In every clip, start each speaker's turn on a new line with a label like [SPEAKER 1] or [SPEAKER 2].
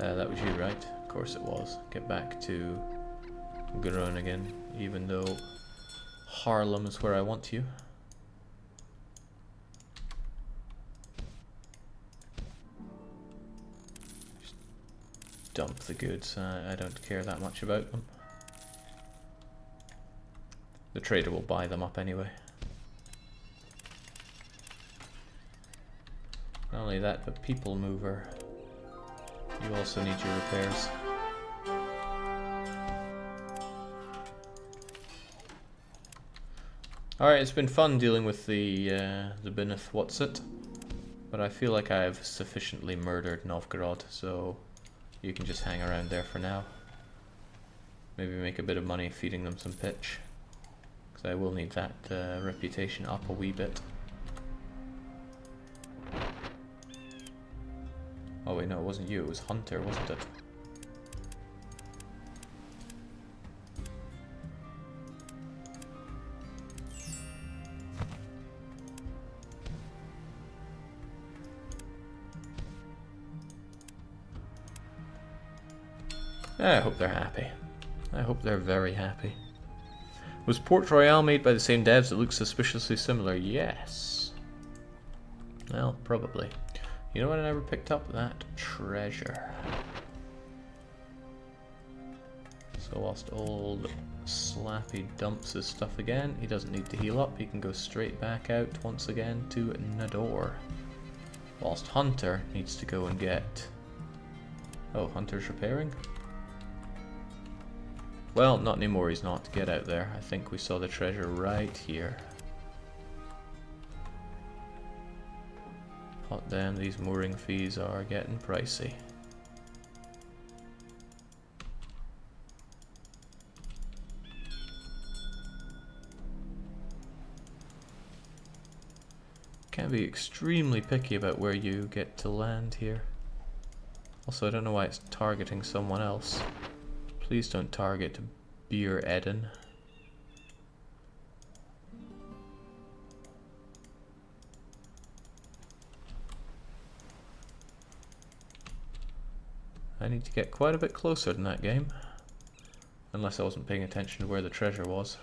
[SPEAKER 1] That was you, right? Of course it was. Get back to Groningen, even though Haarlem is where I want you. Just dump the goods. I don't care that much about them. The trader will buy them up anyway. Not only that, but people mover. You also need your repairs. Alright, it's been fun dealing with the Benith Whatsit, but I feel like I've sufficiently murdered Novgorod, so you can just hang around there for now. Maybe make a bit of money feeding them some pitch, because I will need that reputation up a wee bit. Oh wait, no, it wasn't you, it was Hunter, wasn't it? I hope they're happy. I hope they're very happy. Was Port Royal made by the same devs that look suspiciously similar? Yes. Well, probably. You know what I never picked up? That treasure. So whilst old Slappy dumps his stuff again, he doesn't need to heal up. He can go straight back out once again to Nador. Whilst Hunter needs to go and get... Oh, Hunter's repairing? Well, not anymore, he's not. Get out there. I think we saw the treasure right here. Hot damn, these mooring fees are getting pricey. Can be extremely picky about where you get to land here. Also, I don't know why it's targeting someone else. Please don't target Beer Eden. I need to get quite a bit closer than that game. Unless I wasn't paying attention to where the treasure was.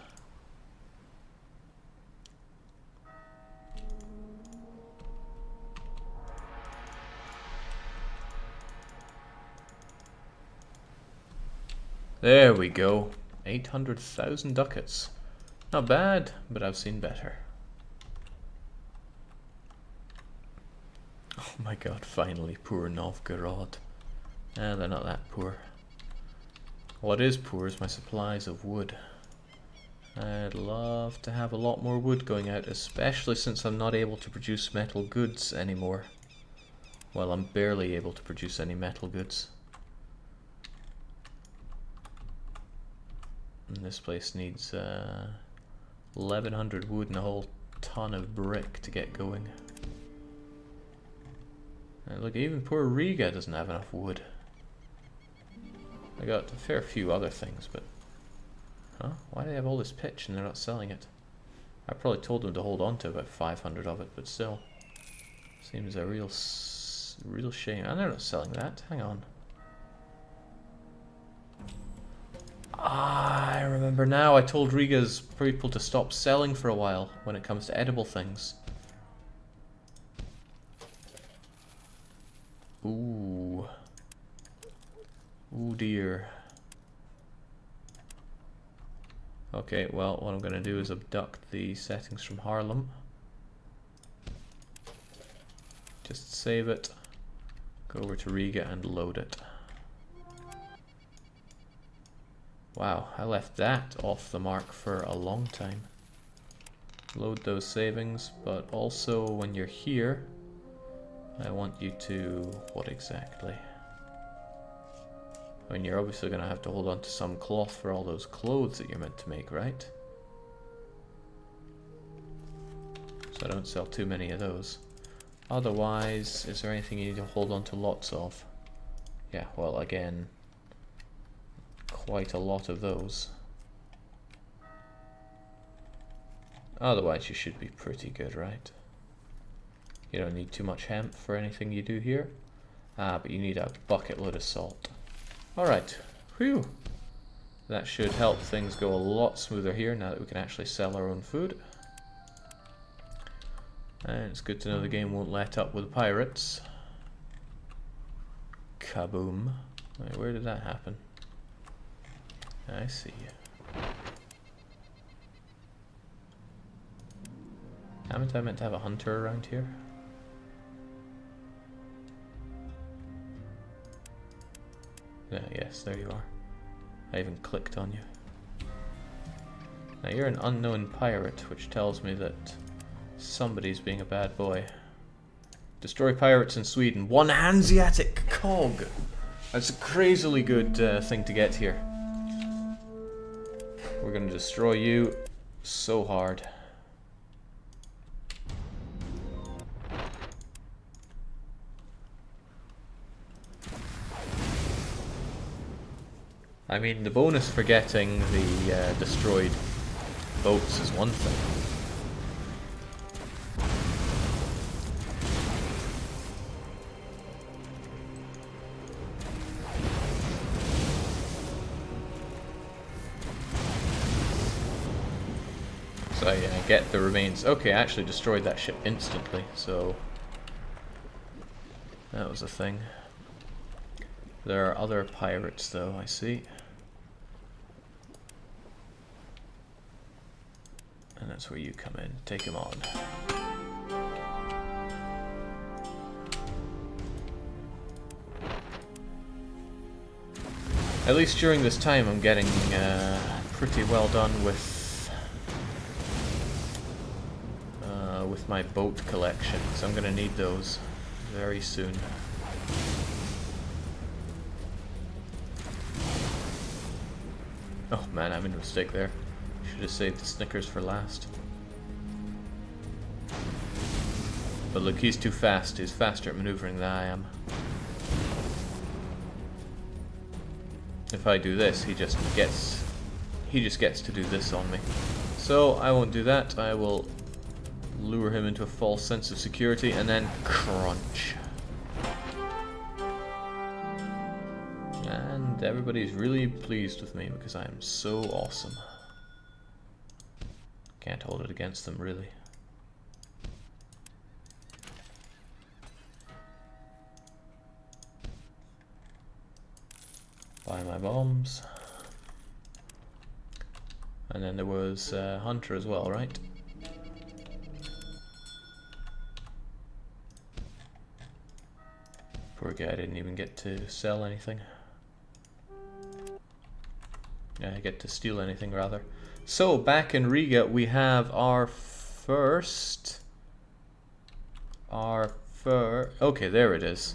[SPEAKER 1] There we go. 800,000 ducats. Not bad, but I've seen better. Oh my god, finally, poor Novgorod. Ah, they're not that poor. What is poor is my supplies of wood. I'd love to have a lot more wood going out, especially since I'm not able to produce metal goods anymore. Well, I'm barely able to produce any metal goods. And this place needs 1100 wood and a whole ton of brick to get going. And look, even poor Riga doesn't have enough wood. I got a fair few other things, but... Huh? Why do they have all this pitch and they're not selling it? I probably told them to hold on to about 500 of it, but still. Seems a real shame. And they're not selling that. Hang on. I remember now, I told Riga's people to stop selling for a while when it comes to edible things. Ooh. Ooh dear. Okay, well, what I'm going to do is abduct the settings from Haarlem. Just save it. Go over to Riga and load it. Wow, I left that off the mark for a long time. Load those savings, but also when you're here, I want you to... what exactly? I mean, you're obviously going to have to hold on to some cloth for all those clothes that you're meant to make, right? So I don't sell too many of those. Otherwise, is there anything you need to hold on to lots of? Yeah, well, again... quite a lot of those. Otherwise you should be pretty good, right? You don't need too much hemp for anything you do here. Ah, but you need a bucket load of salt. Alright. Whew. That should help things go a lot smoother here now that we can actually sell our own food. And it's good to know the game won't let up with pirates. Kaboom. Wait, where did that happen? I see. Haven't I meant to have a hunter around here? Yeah, yes, there you are. I even clicked on you. Now you're an unknown pirate, which tells me that somebody's being a bad boy. Destroy pirates in Sweden. 1 Hanseatic cog! That's a crazily good thing to get here. We're gonna destroy you so hard. I mean, the bonus for getting the destroyed boats is one thing. So yeah, get the remains. Okay, I actually destroyed that ship instantly, so that was a thing. There are other pirates though, I see. And that's where you come in. Take him on. At least during this time I'm getting pretty well done with my boat collection, so I'm gonna need those very soon. Oh man, I made a mistake there. Should have saved the Snickers for last. But look, he's too fast. He's faster at maneuvering than I am. If I do this, he just gets to do this on me. So I won't do that. I will lure him into a false sense of security and then crunch. And everybody's really pleased with me because I am so awesome. Can't hold it against them, really. Buy my bombs. And then there was Hunter as well, right? Poor guy didn't even get to sell anything. Yeah, I get to steal anything, rather. So, back in Riga, we have our first... Okay, there it is.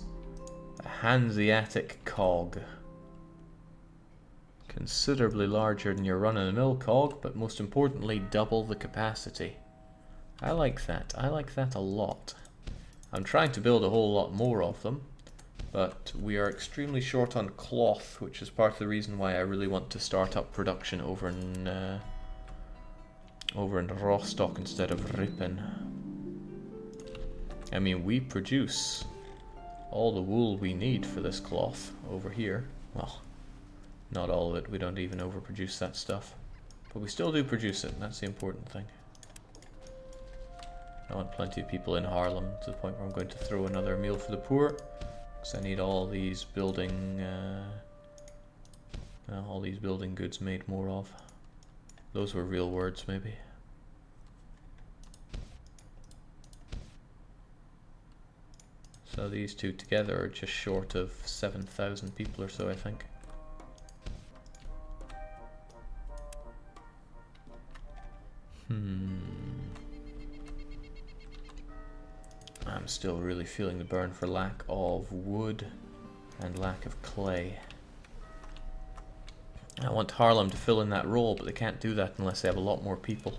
[SPEAKER 1] A Hanseatic cog. Considerably larger than your run-of-the-mill cog, but most importantly, double the capacity. I like that. I like that a lot. I'm trying to build a whole lot more of them, but we are extremely short on cloth, which is part of the reason why I really want to start up production over in Rostock instead of Ripon. I mean, we produce all the wool we need for this cloth over here. Well, not all of it. We don't even overproduce that stuff. But we still do produce it, and that's the important thing. I want plenty of people in Haarlem to the point where I'm going to throw another meal for the poor. Because I need all these building goods made more of. Those were real words, maybe. So these two together are just short of 7,000 people or so, I think. I'm still really feeling the burn for lack of wood and lack of clay. I want Haarlem to fill in that role, but they can't do that unless they have a lot more people.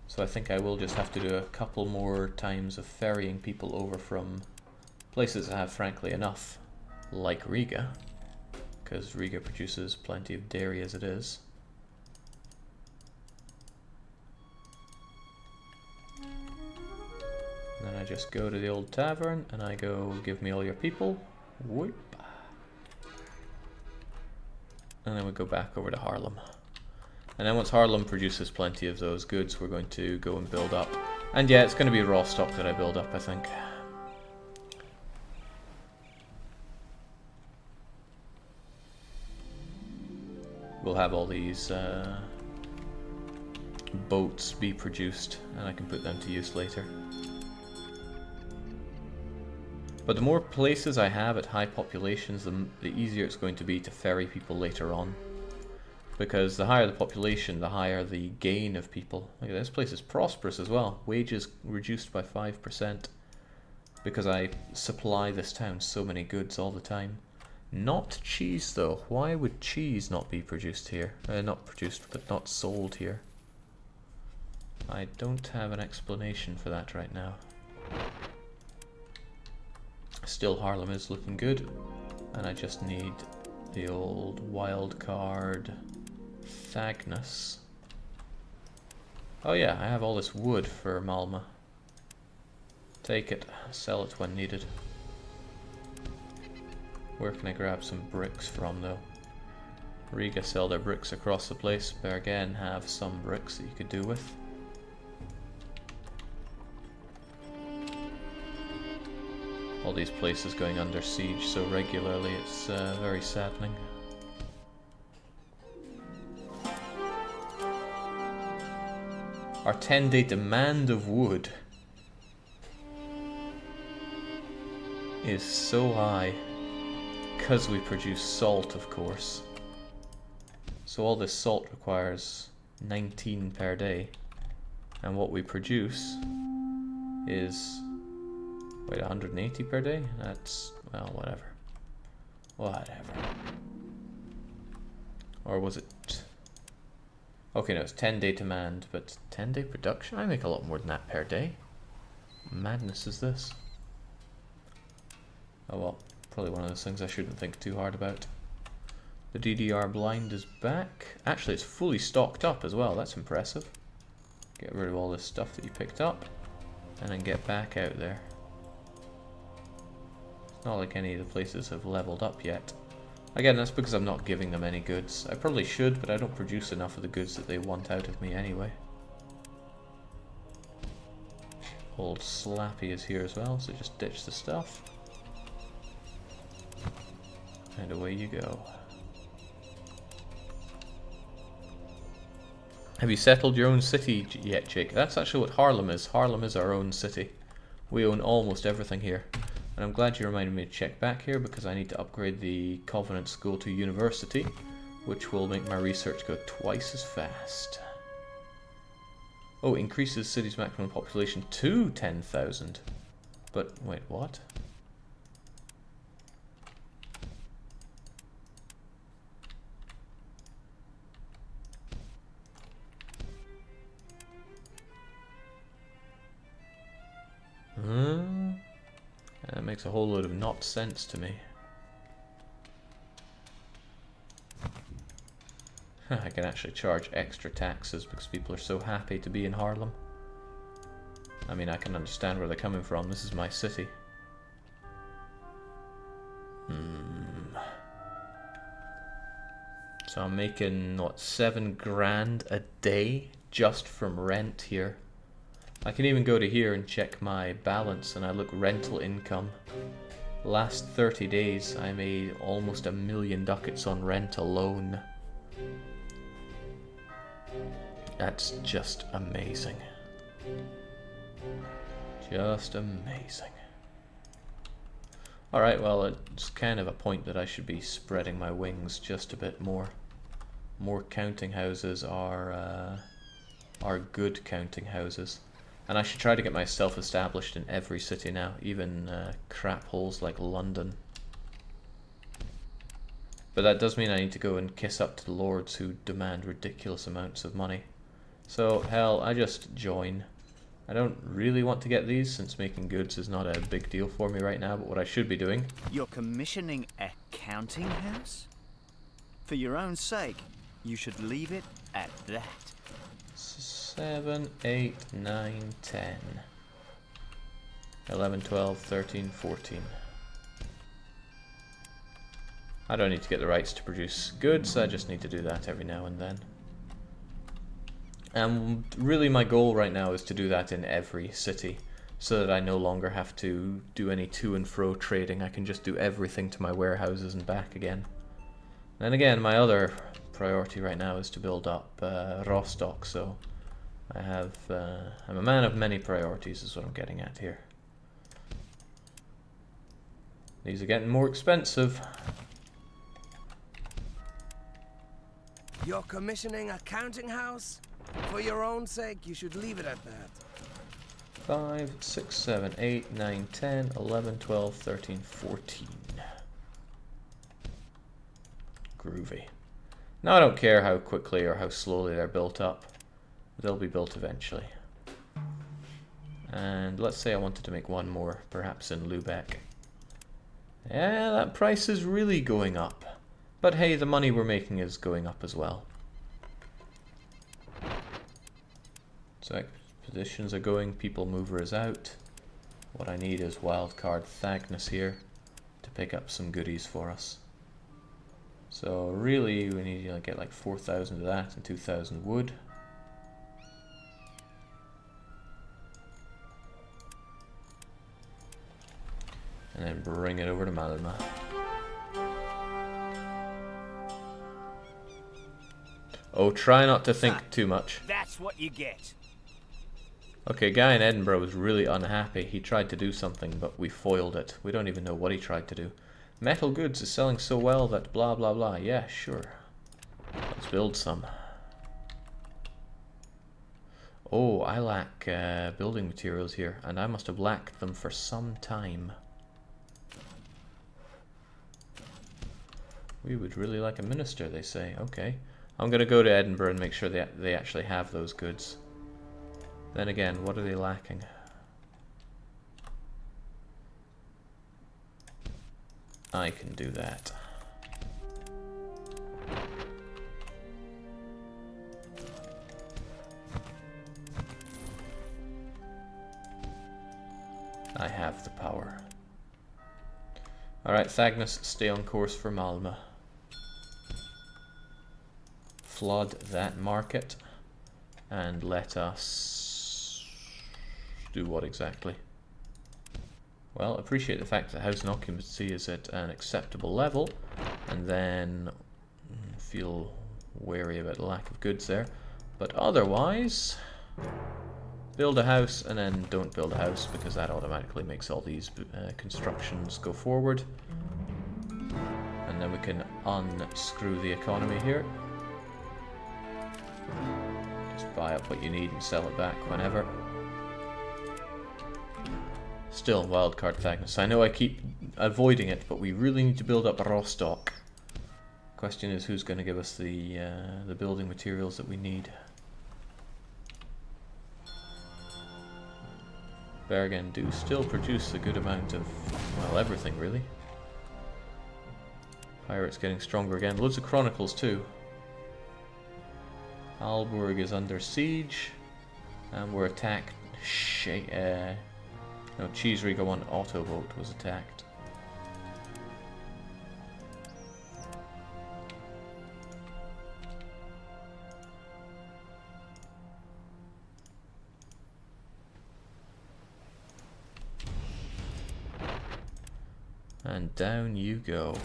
[SPEAKER 1] So I think I will just have to do a couple more times of ferrying people over from places that have frankly enough, like Riga, because Riga produces plenty of dairy as it is. And then I just go to the old tavern and I go, give me all your people. Whoop. And then we go back over to Haarlem. And then once Haarlem produces plenty of those goods, we're going to go and build up. And yeah, it's going to be raw stock that I build up, I think. We'll have all these boats be produced, and I can put them to use later. But the more places I have at high populations, the easier it's going to be to ferry people later on. Because the higher the population, the higher the gain of people. Look at this place is prosperous as well. Wages reduced by 5%. Because I supply this town so many goods all the time. Not cheese though. Why would cheese not be produced here? Not produced, but not sold here. I don't have an explanation for that right now. Still, Haarlem is looking good, and I just need the old wild card Thagnus. Oh yeah, I have all this wood for Malma. Take it, sell it when needed. Where can I grab some bricks from though? Riga sell their bricks across the place. Bergen have some bricks that you could do with. All these places going under siege so regularly, it's very saddening. Our 10-day demand of wood is so high because we produce salt, of course. So all this salt requires 19 per day, and what we produce is... wait, 180 per day? That's, well, whatever. Whatever. Or was it... okay, no, it's 10-day demand, but 10-day production? I make a lot more than that per day. Madness is this. Oh well, probably one of those things I shouldn't think too hard about. The DDR blind is back. Actually, it's fully stocked up as well. That's impressive. Get rid of all this stuff that you picked up, and then get back out there. Not like any of the places have leveled up yet. Again, that's because I'm not giving them any goods. I probably should, but I don't produce enough of the goods that they want out of me anyway. Old Slappy is here as well, so just ditch the stuff. And away you go. Have you settled your own city yet, Jake? That's actually what Haarlem is. Haarlem is our own city. We own almost everything here. And I'm glad you reminded me to check back here because I need to upgrade the Covenant School to University, which will make my research go twice as fast. Oh, increases city's maximum population to 10,000. But, wait, what? That makes a whole load of not sense to me. I can actually charge extra taxes because people are so happy to be in Haarlem. I mean, I can understand where they're coming from. This is my city. So I'm making, what, 7 grand a day just from rent here. I can even go to here and check my balance, and I look rental income. Last 30 days I made almost 1 million ducats on rent alone. That's just amazing. Just amazing. Alright, well, it's kind of a point that I should be spreading my wings just a bit more. More counting houses are good counting houses. And I should try to get myself established in every city now, even crap holes like London. But that does mean I need to go and kiss up to the lords who demand ridiculous amounts of money. So, hell, I just join. I don't really want to get these, since making goods is not a big deal for me right now, but what I should be doing...
[SPEAKER 2] You're commissioning a counting house? For your own sake, you should leave it at that.
[SPEAKER 1] 7, 8, 9, 10, 11, 12, 13, 14. I don't need to get the rights to produce goods, I just need to do that every now and then. And really my goal right now is to do that in every city, so that I no longer have to do any to and fro trading. I can just do everything to my warehouses and back again. And again, my other priority right now is to build up raw stock, so I have, I'm a man of many priorities is what I'm getting at here. These are getting more expensive.
[SPEAKER 3] You're commissioning a counting house? For your own sake, you should leave it at that.
[SPEAKER 1] 5, 6, 7, 8, 9, 10, 11, 12, 13, 14. Groovy. Now I don't care how quickly or how slowly they're built up. They'll be built eventually. And let's say I wanted to make one more, perhaps in Lubeck. Yeah, that price is really going up. But hey, the money we're making is going up as well. So expeditions are going, people mover is out. What I need is wildcard Thagnus here to pick up some goodies for us. So really we need to get like 4,000 of that and 2,000 wood. And then bring it over to Malma. Oh, try not to think too much.
[SPEAKER 2] That's what you get.
[SPEAKER 1] Okay, guy in Edinburgh was really unhappy. He tried to do something, but we foiled it. We don't even know what he tried to do. Metal goods is selling so well that blah blah blah. Yeah, sure. Let's build some. Oh, I lack building materials here, and I must have lacked them for some time. We would really like a minister, they say. Okay. I'm going to go to Edinburgh and make sure they actually have those goods. Then again, what are they lacking? I can do that. I have the power. Alright, Thagnus, stay on course for Malma. Flood that market and let us do what exactly? Well, appreciate the fact that housing occupancy is at an acceptable level, and then feel wary about the lack of goods there. But otherwise, build a house and then don't build a house, because that automatically makes all these constructions go forward. And then we can unscrew the economy here. Just buy up what you need and sell it back whenever. Still, wildcard Thagnus. I know I keep avoiding it, but we really need to build up raw stock. Question is, who's going to give us the building materials that we need? Bergen do still produce a good amount of, well, everything really. Pirates getting stronger again. Loads of chronicles too. Aalborg is under siege, and we're attacked. No, Cheeseriga 1 Autoboat was attacked. And down you go.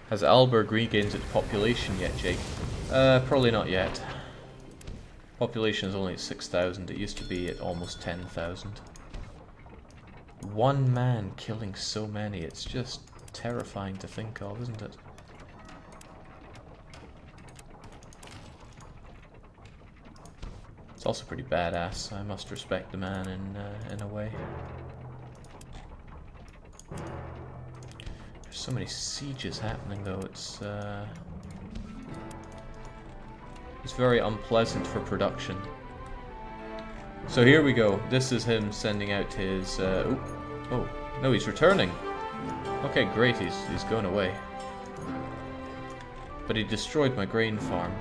[SPEAKER 1] Has Aalborg regained its population yet, Jake? Probably not yet. Population is only at 6,000. It used to be at almost 10,000. One man killing so many. It's just terrifying to think of, isn't it? It's also pretty badass. I must respect the man in a way. There's so many sieges happening though. It's very unpleasant for production. So here we go. This is him sending out his. Oh no, he's returning. Okay, great. He's going away. But he destroyed my grain farm.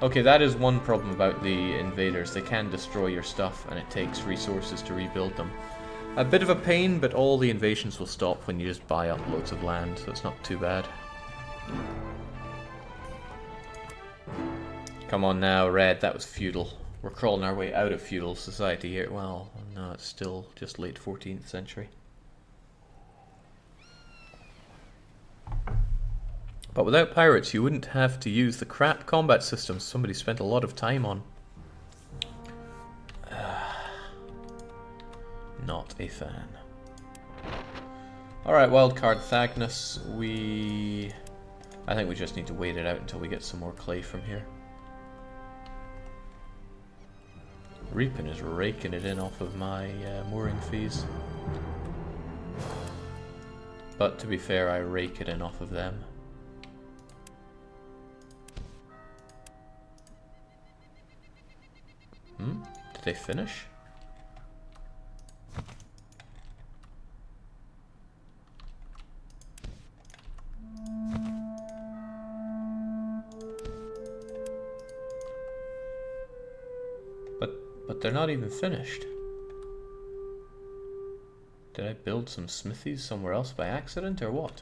[SPEAKER 1] Okay, that is one problem about the invaders. They can destroy your stuff, and it takes resources to rebuild them. A bit of a pain, but all the invasions will stop when you just buy up loads of land, so it's not too bad. Come on now, Red, that was feudal. We're crawling our way out of feudal society here. Well, no, it's still just late 14th century. But without pirates, you wouldn't have to use the crap combat systems somebody spent a lot of time on. Not a fan. Alright, wildcard Thagnus. I think we just need to wait it out until we get some more clay from here. Reaping is raking it in off of my mooring fees. But to be fair, I rake it in off of them. Did they finish? But they're not even finished. Did I build some smithies somewhere else by accident or what?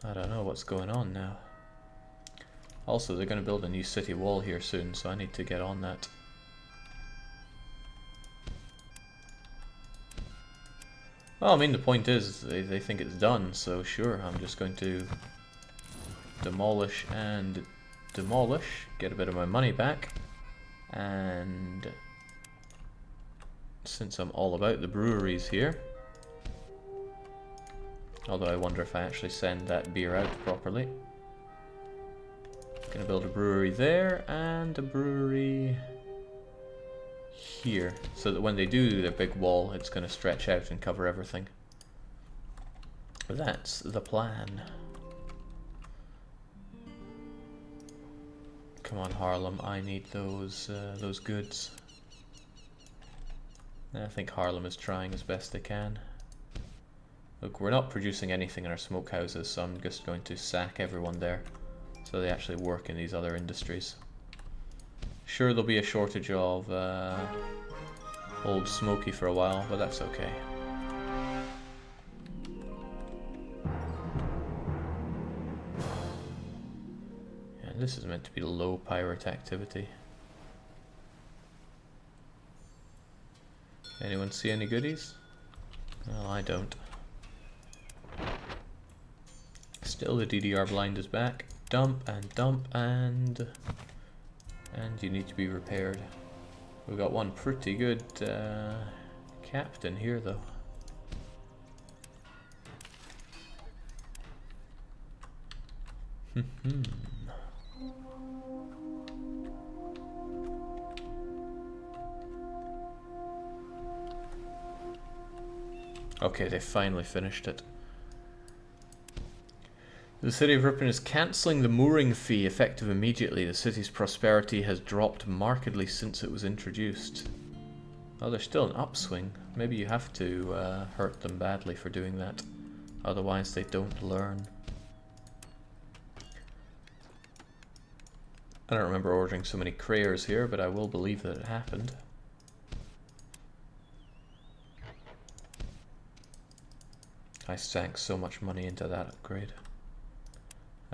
[SPEAKER 1] I don't know what's going on now. Also, they're going to build a new city wall here soon, so I need to get on that. Well, I mean, the point is, they think it's done, so sure, I'm just going to demolish and demolish, get a bit of my money back, and since I'm all about the breweries here, although I wonder if I actually send that beer out properly. Gonna build a brewery there and a brewery here, so that when they do their big wall, it's gonna stretch out and cover everything. That's the plan. Come on, Harlem, I need those goods. I think Harlem is trying as best they can. Look, we're not producing anything in our smokehouses, so I'm just going to sack everyone there, so they actually work in these other industries. Sure, there'll be a shortage of Old Smoky for a while, but that's okay. Yeah, this is meant to be low pirate activity. Anyone see any goodies? Well, I don't. Still, the DDR blind is back. Dump, and you need to be repaired. We've got one pretty good captain here, though. Okay, they finally finished it. The city of Ripon is cancelling the mooring fee effective immediately. The city's prosperity has dropped markedly since it was introduced. Oh, there's still an upswing. Maybe you have to hurt them badly for doing that. Otherwise they don't learn. I don't remember ordering so many crayers here, but I will believe that it happened. I sank so much money into that upgrade.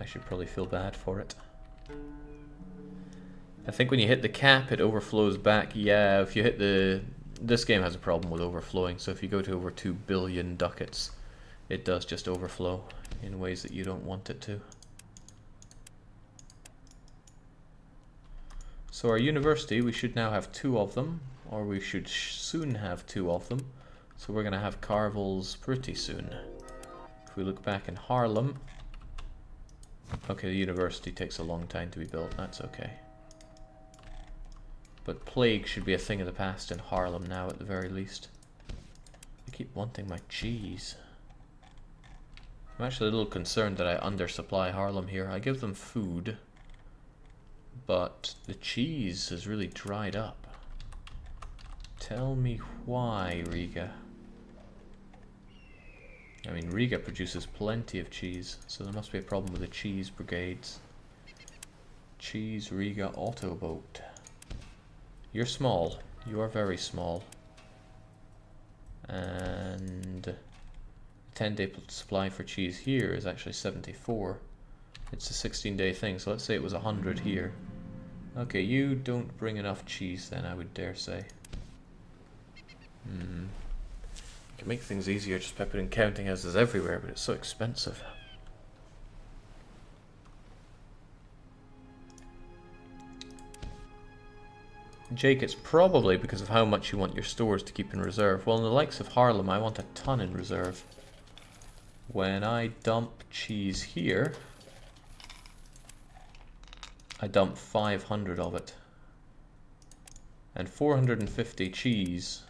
[SPEAKER 1] I should probably feel bad for it. I think when you hit the cap, it overflows back. Yeah, if you hit the... This game has a problem with overflowing, so if you go to over 2 billion ducats, it does just overflow in ways that you don't want it to. So our university, we should now have 2 of them, or we should soon have 2 of them. So we're going to have Carvels pretty soon. If we look back in Haarlem... Okay, the university takes a long time to be built, that's okay. But plague should be a thing of the past in Haarlem now at the very least. I keep wanting my cheese. I'm actually a little concerned that I undersupply Haarlem here. I give them food, but the cheese has really dried up. Tell me why, Riga. I mean, Riga produces plenty of cheese, so there must be a problem with the cheese brigades. Cheese Riga Autoboat. You're small. You are very small. And the 10-day supply for cheese here is actually 74. It's a 16-day thing, so let's say it was 100 here. Okay, you don't bring enough cheese then, I would dare say. You can make things easier just by putting counting houses everywhere, but it's so expensive. Jake, it's probably because of how much you want your stores to keep in reserve. Well, in the likes of Haarlem, I want a ton in reserve. When I dump cheese here, I dump 500 of it. And 450 cheese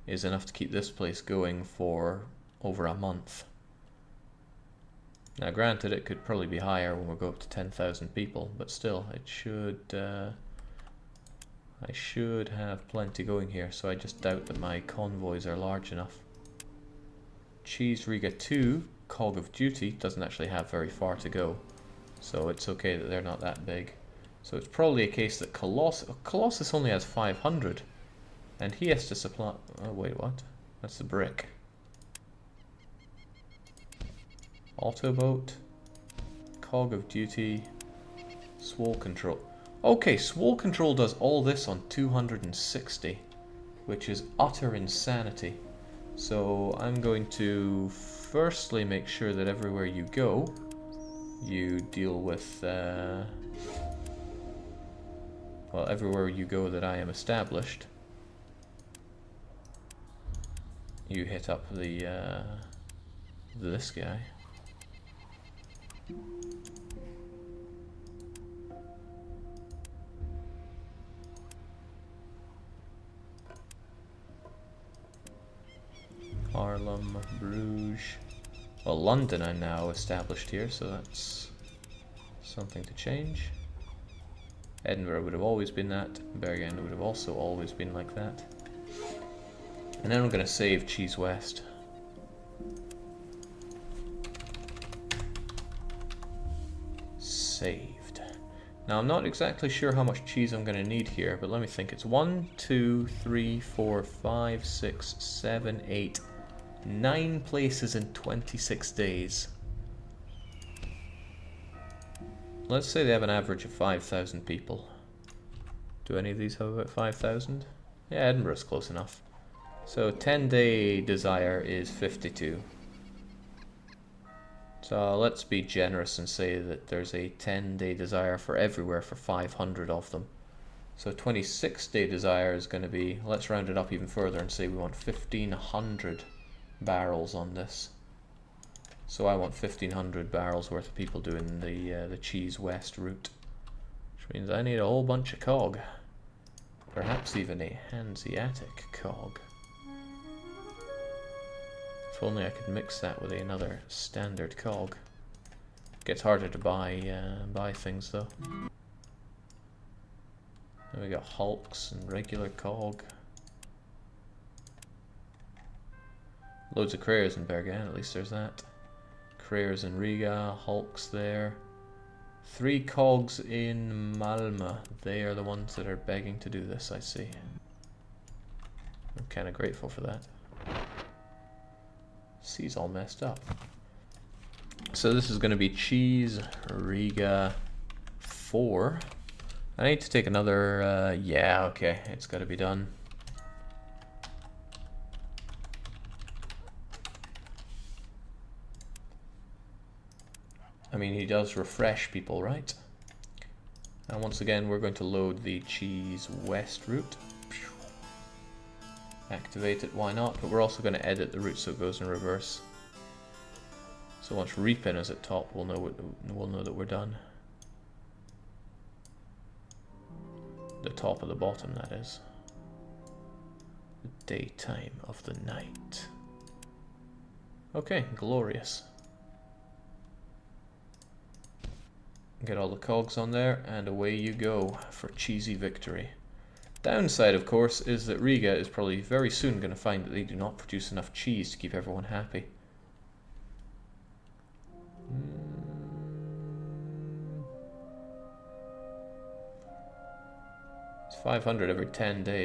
[SPEAKER 1] is enough to keep this place going for over a month. Now granted, it could probably be higher when we go up to 10,000 people, but still, it should... I should have plenty going here, so I just doubt that my convoys are large enough. Cheese Riga 2, Cog of Duty, doesn't actually have very far to go, so it's okay that they're not that big. So it's probably a case that Colossus only has 500, and he has to supply... Oh wait, what? That's the brick. Autoboat, Cog of Duty, Swole Control. Okay, Swole Control does all this on 260, which is utter insanity. So I'm going to firstly make sure that everywhere you go, you deal with, well, everywhere you go that I am established, you hit up the, this guy. Haarlem, Bruges. Well, London I'm now established here, so that's something to change. Edinburgh would have always been that. Bergen would have also always been like that. And then I'm going to save Cheese West. Saved. Now I'm not exactly sure how much cheese I'm going to need here, but let me think. It's 1, 2, 3, 4, 5, 6, 7, 8, 9 places in 26 days. Let's say they have an average of 5,000 people. Do any of these have about 5,000? Yeah, Edinburgh's close enough. So 10-day desire is 52. So let's be generous and say that there's a 10-day desire for everywhere for 500 of them. So 26-day desire is going to be, let's round it up even further and say we want 1,500 barrels on this. So I want 1,500 barrels worth of people doing the Cheese West route, which means I need a whole bunch of cog, perhaps even a Hanseatic cog. If only I could mix that with another standard cog. Gets harder to buy things though. Then we got hulks and regular cog. Loads of Crayers in Bergen, at least there's that. Crayers in Riga, hulks there. 3 cogs in Malmö. They are the ones that are begging to do this, I see. I'm kind of grateful for that. Sea's all messed up. So this is going to be Cheese Riga 4. I need to take another, yeah, okay, it's got to be done. I mean, he does refresh people, right? And once again, we're going to load the Cheese West route. Activate it, why not? But we're also going to edit the route so it goes in reverse. So once Reapin is at top, we'll know that we're done. The top of the bottom, that is. The daytime of the night. Okay, glorious. Get all the cogs on there, and away you go for cheesy victory. Downside, of course, is that Riga is probably very soon going to find that they do not produce enough cheese to keep everyone happy. It's 500 every 10 days.